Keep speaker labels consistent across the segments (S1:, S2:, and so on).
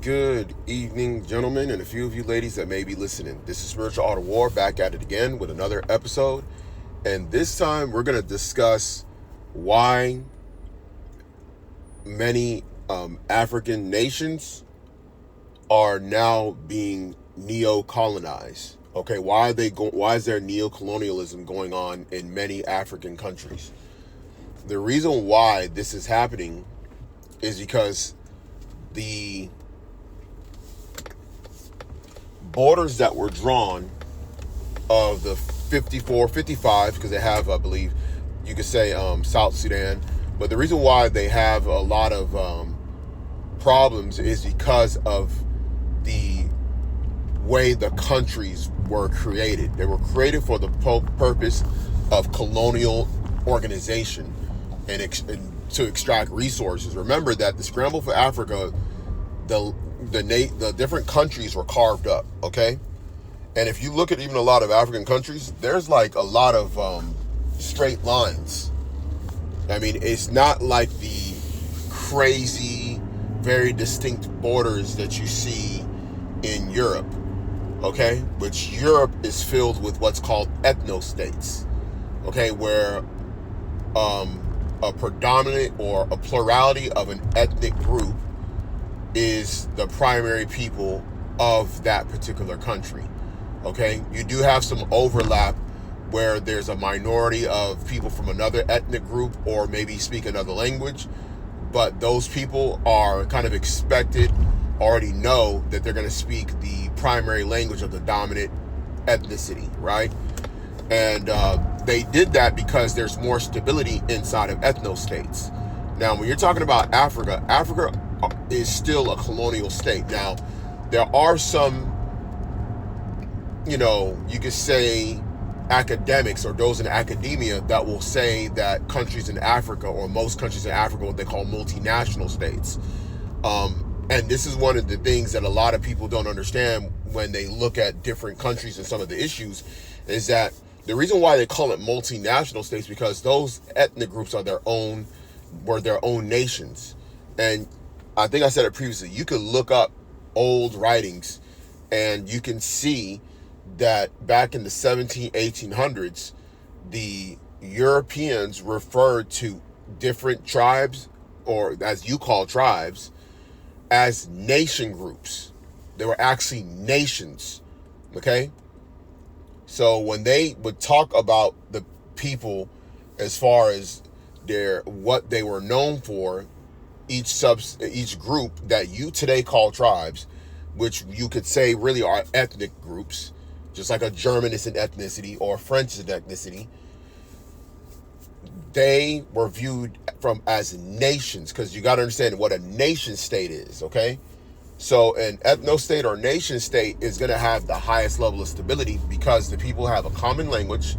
S1: Good evening, gentlemen, and a few of you ladies that may be listening. This is Spiritual Art of War, back at it again with another episode. And this time we're going to discuss why many African nations are now being neo-colonized. Okay, why is there neo-colonialism going on in many African countries? The reason why this is happening is because the borders that were drawn of the 54, 55, because they have, I believe, you could say South Sudan, but the reason why they have a lot of problems is because of the way the countries were created. They were created for the purpose of colonial organization and to extract resources. Remember that the scramble for Africa, the different countries were carved up, okay? And if you look at even a lot of African countries, there's like a lot of straight lines. I mean, it's not like the crazy, very distinct borders that you see in Europe, okay? Which Europe is filled with what's called ethno-states, okay? Where a predominant or a plurality of an ethnic group is the primary people of that particular country, okay? You do have some overlap where there's a minority of people from another ethnic group or maybe speak another language, but those people are kind of expected, already know that they're going to speak the primary language of the dominant ethnicity, right? And they did that because there's more stability inside of ethno-states. Now, when you're talking about Africa, Africa is still a colonial state. Now, there are some, you could say academics or those in academia that will say that countries in Africa, or most countries in Africa, what they call multinational states. And this is one of the things that a lot of people don't understand when they look at different countries and some of the issues, is that the reason why they call it multinational states because those ethnic groups are their own nations. And I think I said it previously, you could look up old writings and you can see that back in the 1800s, the Europeans referred to different tribes, or as you call tribes, as nation groups. They were actually nations, okay? So when they would talk about the people as far as what they were known for, each group that you today call tribes, which you could say really are ethnic groups, just like a German is an ethnicity or a French is an ethnicity, they were viewed as nations, because you got to understand what a nation state is, okay? So an ethno-state or nation state is going to have the highest level of stability because the people have a common language,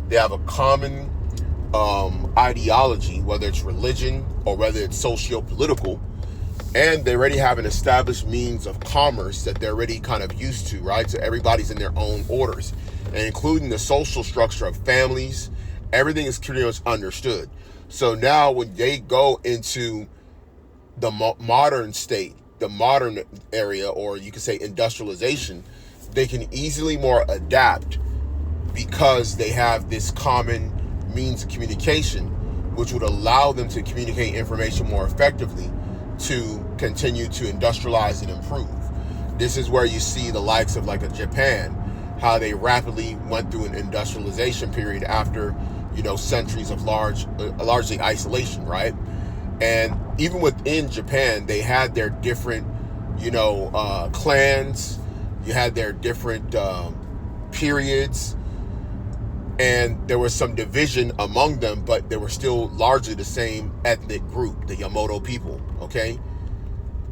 S1: they have a common ideology, whether it's religion or whether it's socio-political, and they already have an established means of commerce that they're already kind of used to, right? So everybody's in their own orders, and including the social structure of families, everything is pretty much understood. So now when they go into the modern state, the modern area, or you could say industrialization, they can easily more adapt because they have this common means of communication, which would allow them to communicate information more effectively to continue to industrialize and improve. This is where you see the likes of like a Japan, how they rapidly went through an industrialization period after, centuries of largely isolation, right? And even within Japan, they had their different, clans. You had their different periods, and there was some division among them, but they were still largely the same ethnic group, the Yamato people, okay?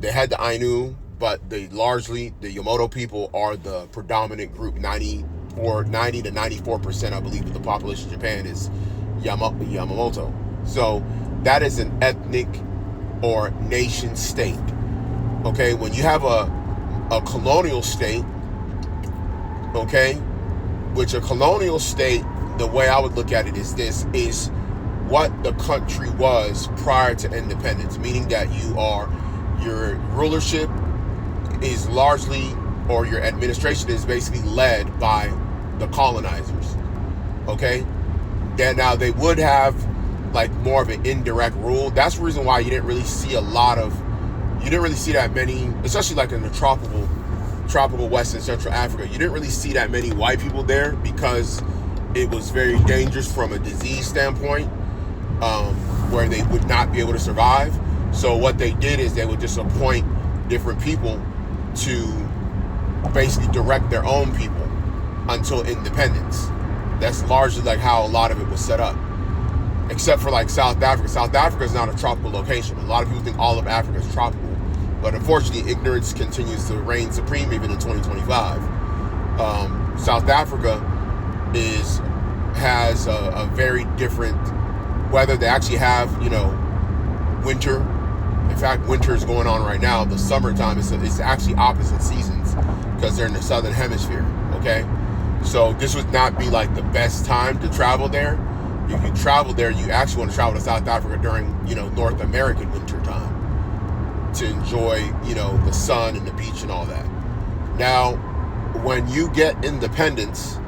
S1: They had the Ainu, but largely the Yamato people are the predominant group. 90 to 94%, I believe, of the population of Japan is Yamamoto. So that is an ethnic or nation state, okay? When you have a colonial state, okay, which a colonial state, the way I would look at it is what the country was prior to independence, meaning that your rulership is largely, or your administration is basically led by the colonizers. Okay? Then now they would have like more of an indirect rule. That's the reason why you didn't really see that many, especially like in the tropical West and Central Africa, you didn't really see that many white people there because it was very dangerous from a disease standpoint, where they would not be able to survive. So what they did is they would just appoint different people to basically direct their own people until independence. That's largely like how a lot of it was set up. Except for like South Africa. South Africa is not a tropical location. A lot of people think all of Africa is tropical. But unfortunately, ignorance continues to reign supreme even in 2025. South Africa has a very different weather. They actually have, winter. In fact, winter is going on right now. The summertime it's actually opposite seasons because they're in the southern hemisphere. Okay, so this would not be like the best time to travel there. If you travel there, you actually want to travel to South Africa during, North American winter time to enjoy, the sun and the beach and all that. Now, when you get independence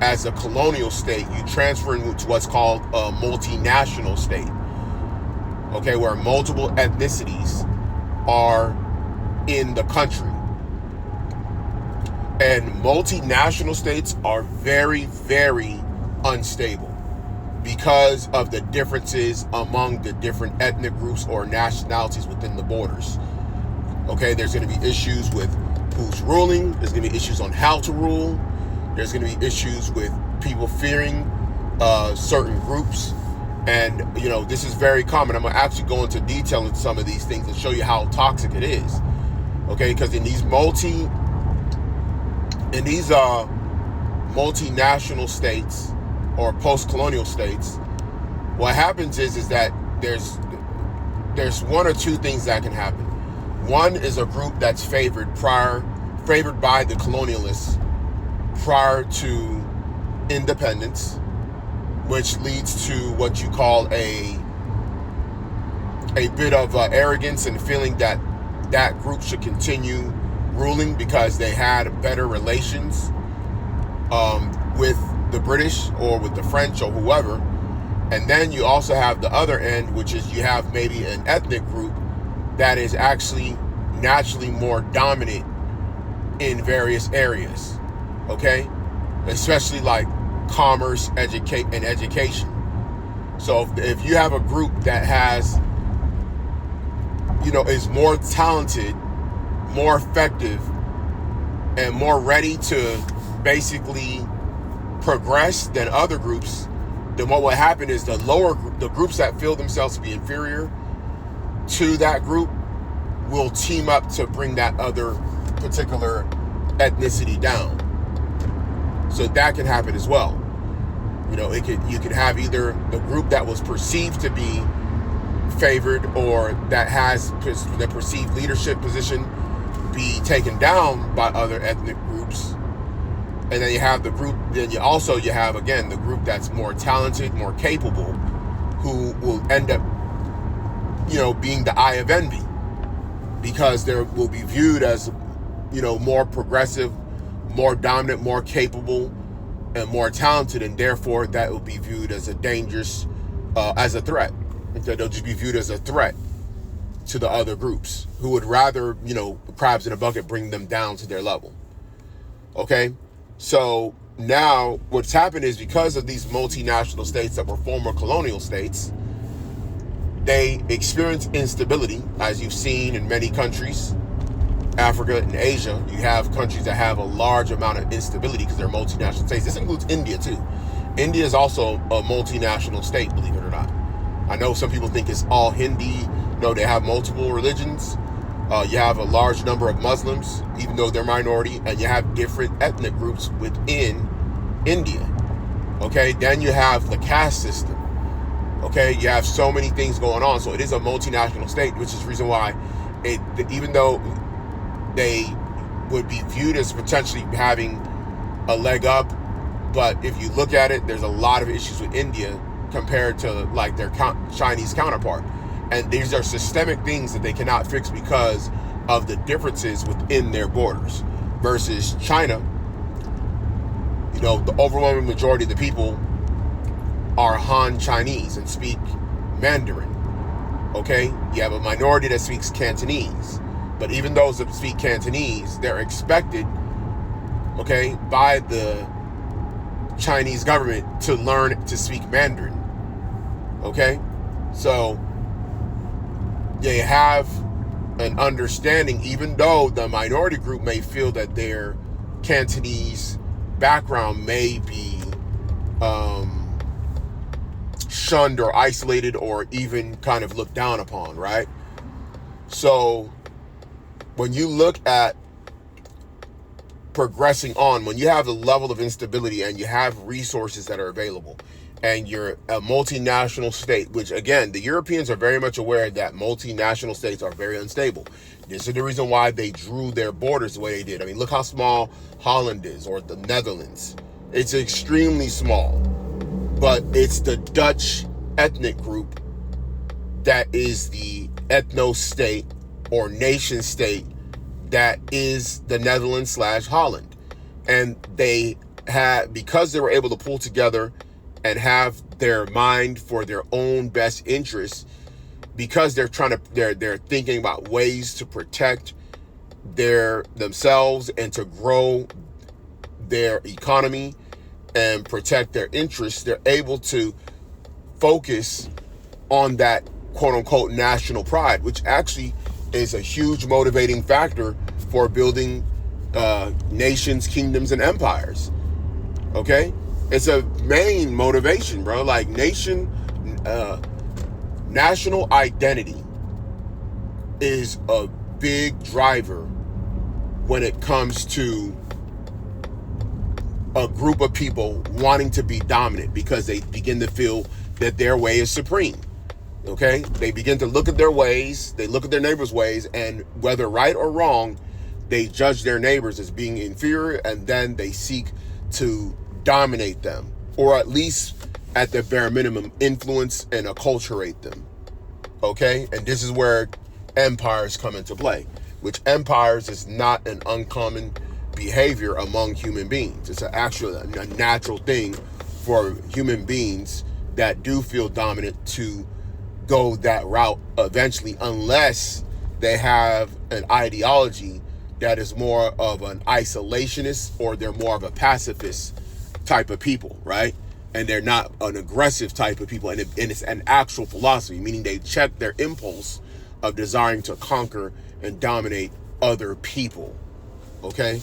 S1: as a colonial state, you transfer into what's called a multinational state. Okay, where multiple ethnicities are in the country. And multinational states are very, very unstable because of the differences among the different ethnic groups or nationalities within the borders. Okay, there's going to be issues with who's ruling. There's going to be issues on how to rule. There's going to be issues with people fearing certain groups. And, this is very common. I'm going to actually go into detail in some of these things and show you how toxic it is. Okay, because in these multinational states or post-colonial states, what happens is that there's one or two things that can happen. One is a group that's favored by the colonialists prior to independence, which leads to what you call a bit of arrogance and feeling that group should continue ruling because they had better relations with the British or with the French or whoever. And then you also have the other end, which is you have maybe an ethnic group that is actually naturally more dominant in various areas, okay? Especially like commerce, education. So if you have a group that has, is more talented, more effective, and more ready to basically progress than other groups, then what will happen is the groups that feel themselves to be inferior to that group will team up to bring that other particular ethnicity down. So that can happen as well. You could have either the group that was perceived to be favored or that has the perceived leadership position be taken down by other ethnic groups. And then you have the group, you have, again, the group that's more talented, more capable, who will end up, being the eye of envy because they will be viewed as, more progressive, more dominant, more capable, and more talented, and therefore that will be viewed as a dangerous, as a threat. They'll just be viewed as a threat to the other groups who would rather, crabs in a bucket, bring them down to their level. Okay? So now what's happened is because of these multinational states that were former colonial states, they experience instability, as you've seen in many countries. Africa and Asia, you have countries that have a large amount of instability because they're multinational states. This includes India too. India is also a multinational state, believe it or not. I know some people think it's all Hindi. No, they have multiple religions. You have a large number of Muslims, even though they're minority, and you have different ethnic groups within India. Okay, then you have the caste system. Okay, you have so many things going on. So it is a multinational state, which is the reason why even though they would be viewed as potentially having a leg up, but if you look at it, there's a lot of issues with India compared to like their Chinese counterpart. And these are systemic things that they cannot fix because of the differences within their borders. Versus China, the overwhelming majority of the people are Han Chinese and speak Mandarin. Okay? You have a minority that speaks Cantonese. But even those that speak Cantonese, they're expected, okay, by the Chinese government to learn to speak Mandarin. Okay? So they have an understanding, even though the minority group may feel that their Cantonese background may be shunned or isolated or even kind of looked down upon, right? So when you look at progressing on, when you have a level of instability and you have resources that are available and you're a multinational state, which again, the Europeans are very much aware that multinational states are very unstable. This is the reason why they drew their borders the way they did. I mean, look how small Holland is, or the Netherlands. It's extremely small, but it's the Dutch ethnic group that is the ethno-state or nation state that is the Netherlands / Holland. And they had, because they were able to pull together and have their mind for their own best interests, because they're thinking about ways to protect themselves and to grow their economy and protect their interests, they're able to focus on that quote unquote national pride, which actually is a huge motivating factor for building nations, kingdoms, and empires. Okay? It's a main motivation, bro. Like national identity is a big driver when it comes to a group of people wanting to be dominant, because they begin to feel that their way is supreme. Okay? They begin to look at their ways, they look at their neighbors' ways, and whether right or wrong, they judge their neighbors as being inferior, and then they seek to dominate them, or at least at the bare minimum influence and acculturate them. Okay? And this is where empires come into play, which empires is not an uncommon behavior among human beings. It's a natural thing for human beings that do feel dominant to go that route eventually, unless they have an ideology that is more of an isolationist, or they're more of a pacifist type of people, right? And they're not an aggressive type of people, and it's an actual philosophy, meaning they check their impulse of desiring to conquer and dominate other people. Okay?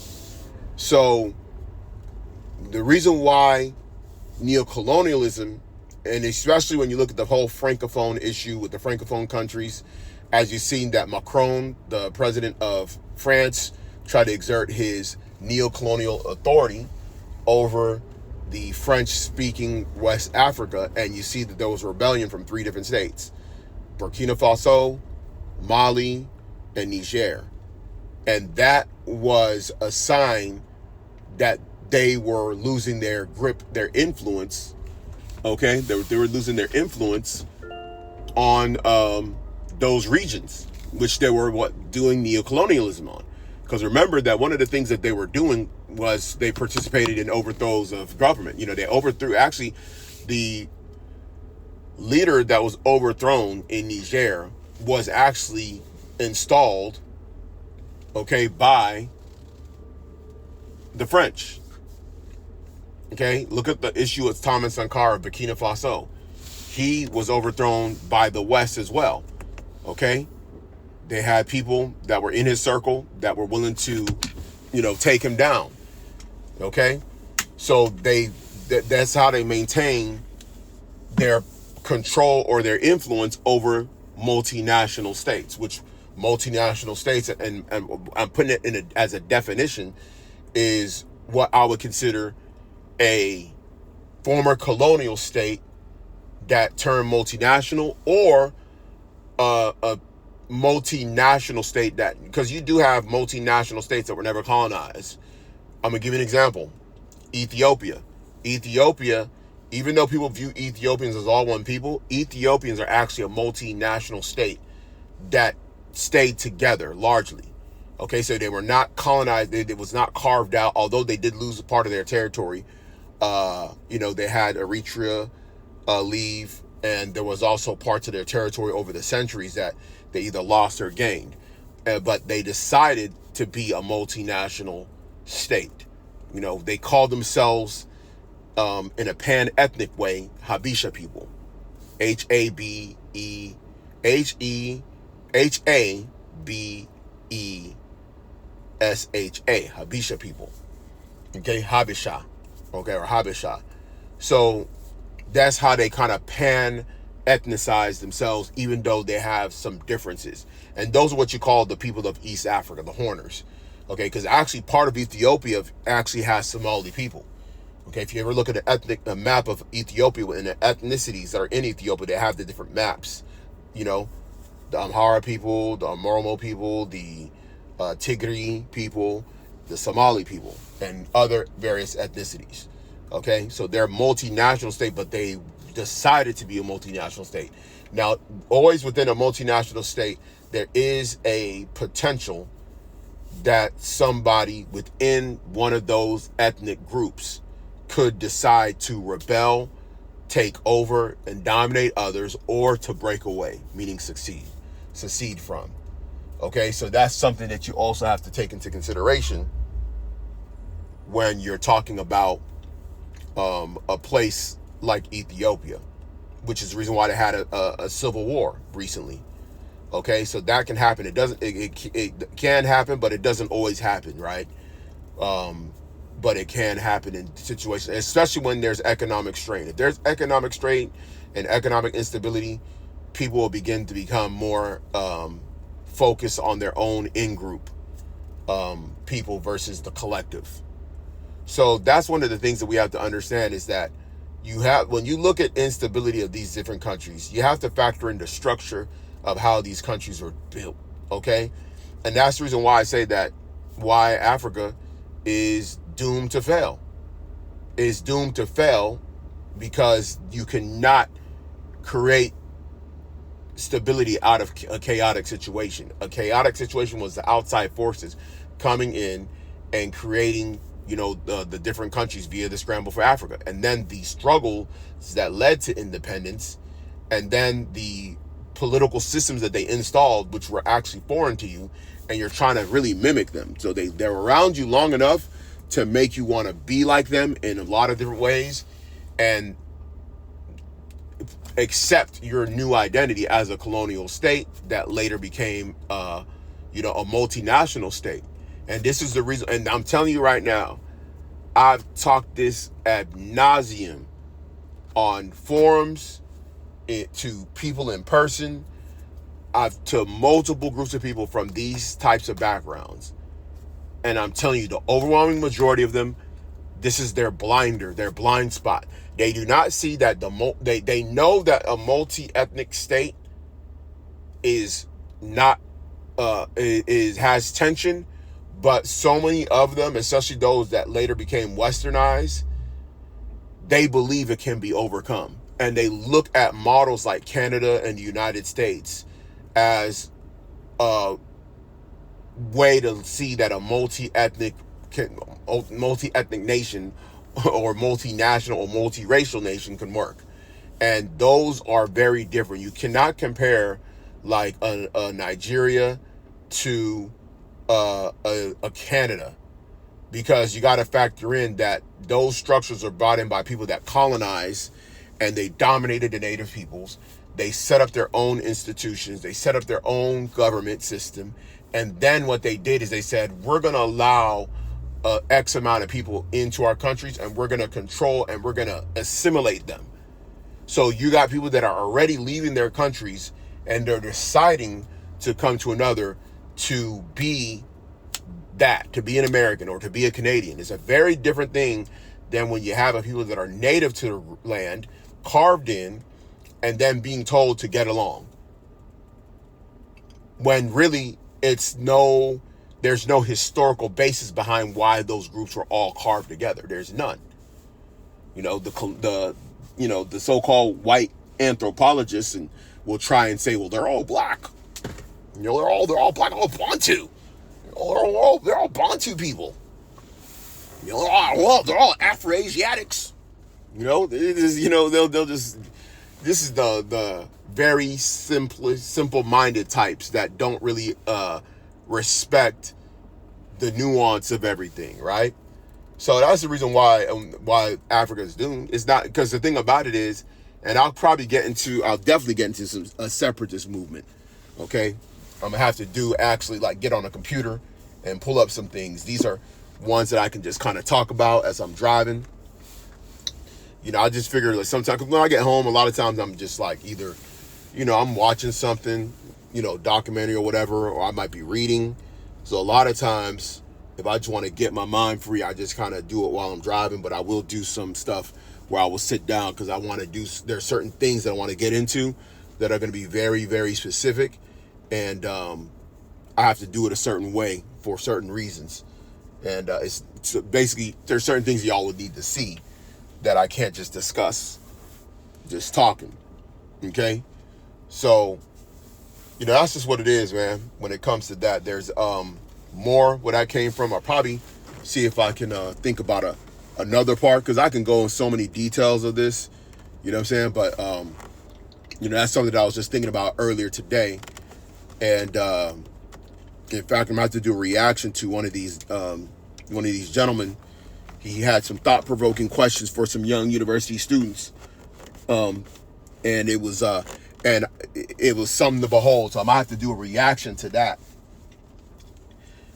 S1: So the reason why neocolonialism, and especially when you look at the whole Francophone issue with the Francophone countries, as you've seen that Macron, the president of France, tried to exert his neocolonial authority over the French-speaking West Africa, and you see that there was rebellion from 3 different states: Burkina Faso, Mali, and Niger. And that was a sign that they were losing their grip, their influence. Okay, they were losing their influence on those regions, which they were doing neocolonialism on. Because remember that one of the things that they were doing was they participated in overthrows of government. They overthrew, actually, the leader that was overthrown in Niger was actually installed, okay, by the French. Okay, look at the issue with Thomas Sankara of Burkina Faso. He was overthrown by the West as well. Okay, they had people that were in his circle that were willing to, take him down. Okay, so that's how they maintain their control or their influence over multinational states, which multinational states, and I'm putting it as a definition, is what I would consider a former colonial state that turned multinational, or a multinational state that, because you do have multinational states that were never colonized. I'm gonna give you an example. Ethiopia, even though people view Ethiopians as all one people, Ethiopians are actually a multinational state that stayed together largely. Okay, so they were not colonized. It was not carved out, although they did lose a part of their territory. They had Eritrea leave, and there was also parts of their territory over the centuries that they either lost or gained. But they decided to be a multinational state. They called themselves, in a pan-ethnic way, Habesha people. Habesha, Habesha people. Okay, Habesha. Okay, or Habesha. So that's how they kind of pan-ethnicize themselves, even though they have some differences. And those are what you call the people of East Africa, the Horners. Okay, because actually part of Ethiopia actually has Somali people. Okay, if you ever look at a map of Ethiopia and the ethnicities that are in Ethiopia, they have the different maps. The Amhara people, the Oromo people, the Tigray people, the Somali people, and other various ethnicities. Okay, so they're a multinational state, but they decided to be a multinational state. Now, always within a multinational state, there is a potential that somebody within one of those ethnic groups could decide to rebel, take over, and dominate others, or to break away, meaning secede from. Okay, so that's something that you also have to take into consideration when you're talking about a place like Ethiopia, which is the reason why they had a civil war recently. Okay, so that can happen. It can happen, but it doesn't always happen, right? But it can happen in situations, especially when there's economic strain. If there's economic strain and economic instability, people will begin to become more focused on their own in-group people versus the collective. So that's one of the things that we have to understand, is that when you look at instability of these different countries, you have to factor in the structure of how these countries are built. Okay, and that's the reason why I say that why Africa is doomed to fail. Is doomed to fail because you cannot create stability out of a chaotic situation. A chaotic situation was the outside forces coming in and creating, the different countries via the scramble for Africa. And then the struggle that led to independence, and then the political systems that they installed, which were actually foreign to you, and you're trying to really mimic them. So they're around you long enough to make you want to be like them in a lot of different ways, and accept your new identity as a colonial state that later became, a multinational state. And this is the reason, and I'm telling you right now, I've talked this ad nauseum on forums, to people in person, to multiple groups of people from these types of backgrounds. And I'm telling you, the overwhelming majority of them, this is their blind spot. They do not see that they know that a multi-ethnic state is not has tension, but so many of them, especially those that later became westernized, they believe it can be overcome. And they look at models like Canada and the United States as a way to see that a multi-ethnic nation or multinational or multiracial nation can work. And those are very different. You cannot compare like a Nigeria to a Canada, because you got to factor in that those structures are brought in by people that colonize, and they dominated the native peoples. They set up their own institutions. They set up their own government system. And then what they did is they said, we're going to allow X amount of people into our countries, and we're going to control and we're going to assimilate them. So you got people that are already leaving their countries, and they're deciding to come to another to be to be an American or to be a Canadian. It's a very different thing than when you have people that are native to the land, carved in, and then being told to get along. When really there's no historical basis behind why those groups were all carved together. There's none. The so-called white anthropologists and will try and say, well, they're all black. They're all black. Oh, Bantu. Oh, they're all Bantu people. You know, they're all Afro-Asiatics. You know, it is, you know, they'll just, this is the very simple-minded types that don't really respect the nuance of everything, right? So that's the reason why Africa is doomed. It's not because the thing about it is, and I'll definitely get into a separatist movement. Okay, I'm gonna have to actually like get on a computer and pull up some things. These are ones that I can just kind of talk about as I'm driving. You know, I just figure like sometimes when I get home, a lot of times I'm just like either, you know, I'm watching something, you know, documentary or whatever, or I might be reading. So a lot of times, if I just want to get my mind free, I just kind of do it while I'm driving. But I will do some stuff where I will sit down because I want to do. There's certain things that I want to get into that are going to be very, very specific, and I have to do it a certain way for certain reasons. And it's basically there's certain things y'all would need to see that I can't just discuss, just talking. Okay, so you know that's just what it is, man. When it comes to that, there's more where that came from. I'll probably see if I can think about another part because I can go in so many details of this. You know what I'm saying? But you know that's something that I was just thinking about earlier today, and in fact, I'm about to do a reaction to one of these gentlemen. He had some thought-provoking questions for some young university students, and it was something to behold. So I might have to do a reaction to that.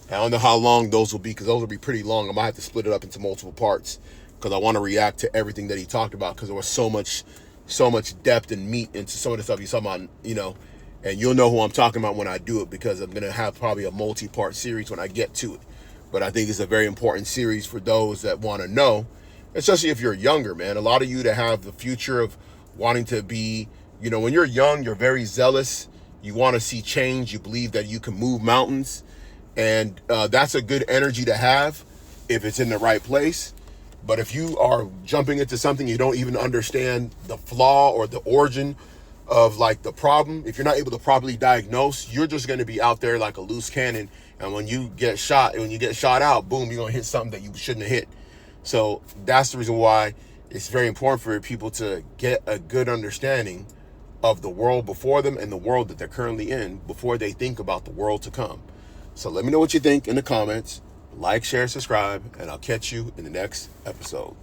S1: I don't know how long those will be because those will be pretty long. I might have to split it up into multiple parts because I want to react to everything that he talked about because there was so much depth and meat into some of the stuff he's talking about, you know. And you'll know who I'm talking about when I do it because I'm going to have probably a multi-part series when I get to it. But I think it's a very important series for those that want to know, especially if you're younger, man. A lot of you that have the future of wanting to be, you know, when you're young, you're very zealous. You want to see change. You believe that you can move mountains. And that's a good energy to have if it's in the right place. But if you are jumping into something you don't even understand the flaw or the origin of like the problem, if you're not able to properly diagnose, you're just going to be out there like a loose cannon. And when you get shot out, boom, you're going to hit something that you shouldn't have hit. So that's the reason why it's very important for people to get a good understanding of the world before them and the world that they're currently in before they think about the world to come. So let me know what you think in the comments. Like, share, subscribe, and I'll catch you in the next episode.